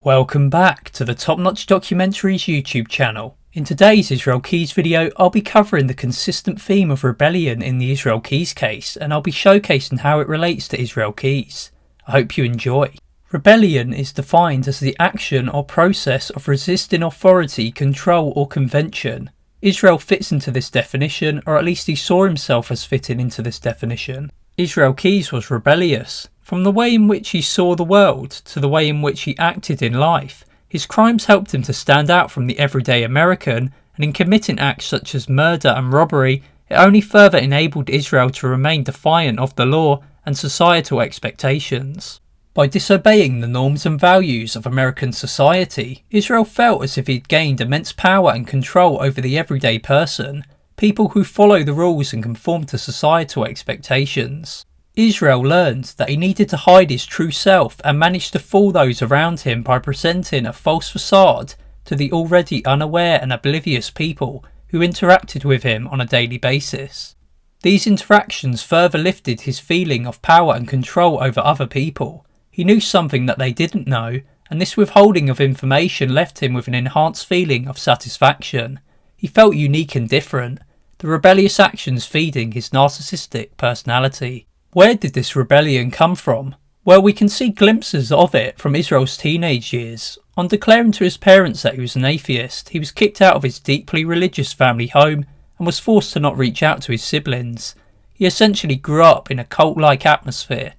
Welcome back to the Top Notch Documentaries YouTube channel. In today's Israel Keyes video, I'll be covering the consistent theme of rebellion in the Israel Keyes case, and I'll be showcasing how it relates to Israel Keyes. I hope you enjoy. Rebellion is defined as the action or process of resisting authority, control or convention. Israel fits into this definition, or at least he saw himself as fitting into this definition. Israel Keyes was rebellious. From the way in which he saw the world to the way in which he acted in life, his crimes helped him to stand out from the everyday American, and in committing acts such as murder and robbery, it only further enabled Israel to remain defiant of the law and societal expectations. By disobeying the norms and values of American society, Israel felt as if he had gained immense power and control over the everyday person, people who follow the rules and conform to societal expectations. Israel learned that he needed to hide his true self and managed to fool those around him by presenting a false facade to the already unaware and oblivious people who interacted with him on a daily basis. These interactions further lifted his feeling of power and control over other people. He knew something that they didn't know, and this withholding of information left him with an enhanced feeling of satisfaction. He felt unique and different, the rebellious actions feeding his narcissistic personality. Where did this rebellion come from? Well, we can see glimpses of it from Israel's teenage years. On declaring to his parents that he was an atheist, he was kicked out of his deeply religious family home and was forced to not reach out to his siblings. He essentially grew up in a cult-like atmosphere.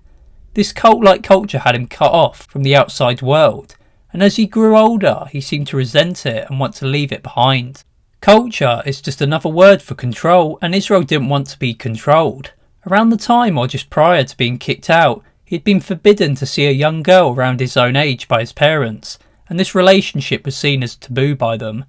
This cult-like culture had him cut off from the outside world, and as he grew older, he seemed to resent it and want to leave it behind. Culture is just another word for control, and Israel didn't want to be controlled. Around the time or just prior to being kicked out, he had been forbidden to see a young girl around his own age by his parents, and this relationship was seen as taboo by them.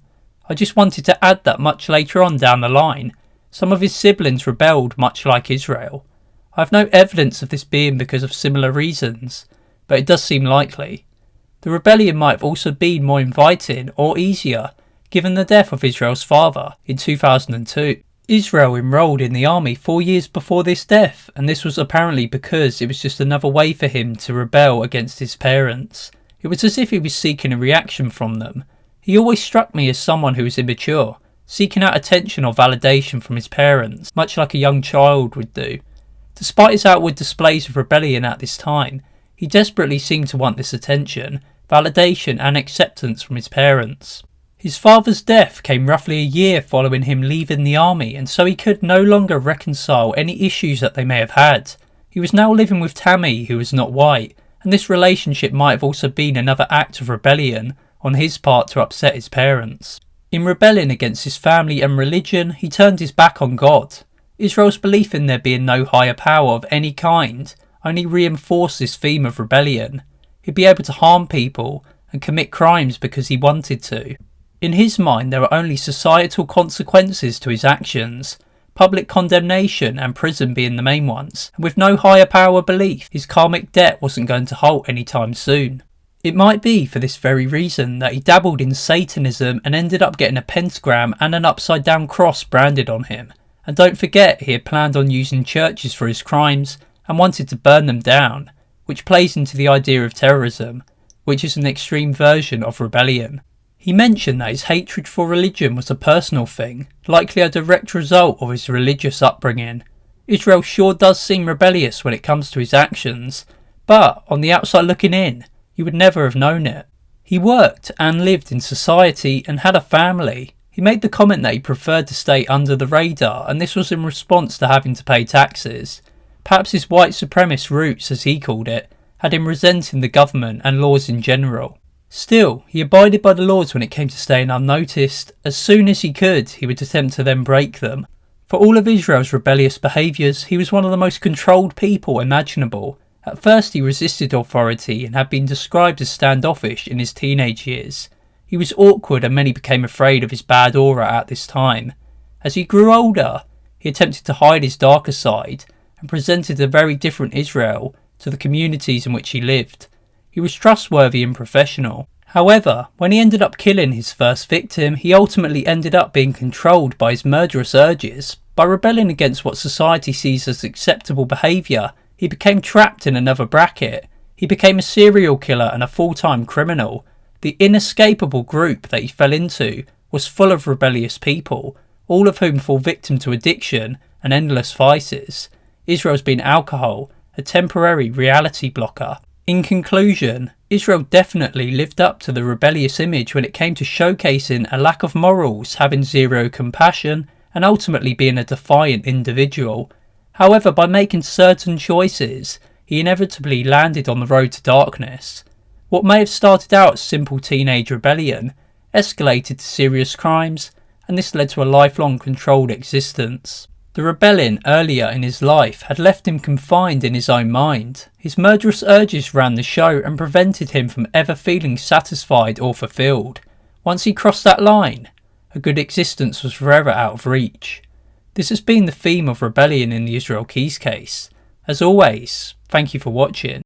I just wanted to add that much later on down the line, some of his siblings rebelled much like Israel. I have no evidence of this being because of similar reasons, but it does seem likely. The rebellion might have also been more inviting or easier, given the death of Israel's father in 2002. Israel enrolled in the army 4 years before this death, and this was apparently because it was just another way for him to rebel against his parents. It was as if he was seeking a reaction from them. He always struck me as someone who was immature, seeking out attention or validation from his parents, much like a young child would do. Despite his outward displays of rebellion at this time, he desperately seemed to want this attention, validation and acceptance from his parents. His father's death came roughly a year following him leaving the army, and so he could no longer reconcile any issues that they may have had. He was now living with Tammy, who was not white, and this relationship might have also been another act of rebellion on his part to upset his parents. In rebelling against his family and religion, he turned his back on God. Israel's belief in there being no higher power of any kind only reinforced this theme of rebellion. He'd be able to harm people and commit crimes because he wanted to. In his mind, there were only societal consequences to his actions, public condemnation and prison being the main ones, and with no higher power belief, his karmic debt wasn't going to halt anytime soon. It might be for this very reason that he dabbled in Satanism and ended up getting a pentagram and an upside down cross branded on him. And don't forget, he had planned on using churches for his crimes and wanted to burn them down, which plays into the idea of terrorism, which is an extreme version of rebellion. He mentioned that his hatred for religion was a personal thing, likely a direct result of his religious upbringing. Israel sure does seem rebellious when it comes to his actions, but on the outside looking in, you would never have known it. He worked and lived in society and had a family. He made the comment that he preferred to stay under the radar, and this was in response to having to pay taxes. Perhaps his white supremacist roots, as he called it, had him resenting the government and laws in general. Still, he abided by the laws when it came to staying unnoticed. As soon as he could, he would attempt to then break them. For all of Israel's rebellious behaviours, he was one of the most controlled people imaginable. At first he resisted authority and had been described as standoffish in his teenage years. He was awkward and many became afraid of his bad aura at this time. As he grew older, he attempted to hide his darker side and presented a very different Israel to the communities in which he lived. He was trustworthy and professional. However, when he ended up killing his first victim, he ultimately ended up being controlled by his murderous urges. By rebelling against what society sees as acceptable behaviour, he became trapped in another bracket. He became a serial killer and a full-time criminal. The inescapable group that he fell into was full of rebellious people, all of whom fall victim to addiction and endless vices. Israel's been alcohol, a temporary reality blocker. In conclusion, Israel definitely lived up to the rebellious image when it came to showcasing a lack of morals, having zero compassion, and ultimately being a defiant individual. However, by making certain choices, he inevitably landed on the road to darkness. What may have started out as simple teenage rebellion escalated to serious crimes, and this led to a lifelong controlled existence. The rebellion earlier in his life had left him confined in his own mind. His murderous urges ran the show and prevented him from ever feeling satisfied or fulfilled. Once he crossed that line, a good existence was forever out of reach. This has been the theme of rebellion in the Israel Keyes case. As always, thank you for watching.